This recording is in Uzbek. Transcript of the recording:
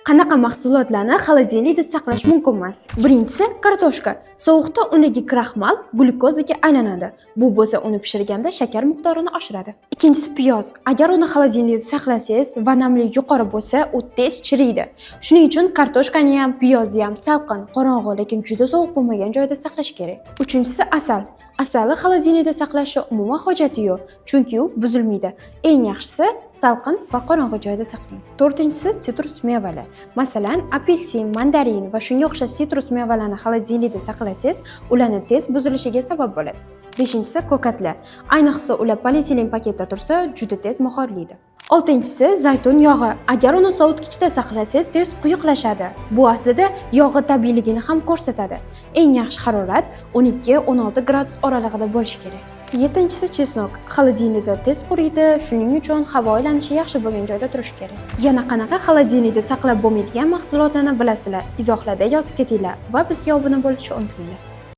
Qanaqa mahsulotlarni xolodilnikda saqlash mumkin emas? Birinchisi kartoshka. Sovuqda undagi kraxmal glyukozaga aylanadi. Bu bo'lsa uni pishirganda shakar miqdorini oshiradi. Ikkinchisi piyoz. Agar uni xolodilnikda saqlasangiz va namlik yuqori bo'lsa, u tez chiriydi. Shuning uchun kartoshkani ham, piyozni ham salqin, qorong'u, lekin juda sovuq bo'lmagan joyda saqlash kerak. Uchinchisi asal. Asalni xolodilnikda saqlashning umuman hojati yo'q, chunki u buzilmaydi. Eng yaxshisi salqin va qorong'u joyda saqlang. To'rtinchisi sitrus mevalar. Masalan, apelsin, mandarin va shunga o'xshash sitrus mevalarni xolodilnikda saqlasangiz, ularning tez buzilishiga sabab bo'ladi. Beshinchisi ko'katlar. Ayniqsa ular polietilen paketda tursa, juda tez mohorlaydi. Oltinchisi zaytun yog'i. Agar uni sovutgichda saqlasangiz, tez quyuqlashadi. Bu aslida yog'i tabiiyligini ham ko'rsatadi. Eng yaxshi harorat 12-16 gradus oralig'ida bo'lishi kerak. Yettinchisi chesnok. Xolodilnikda tez quriydi, shuning uchun havo aylanishi yaxshi bo'lgan joyda turishi kerak. Yana qanaqa xolodilnikda saqlab bo'lmaydigan mahsulotlarni bilasizlar? Izohlarda yozib ketinglar va bizga obuna bo'lishni unutmanglar.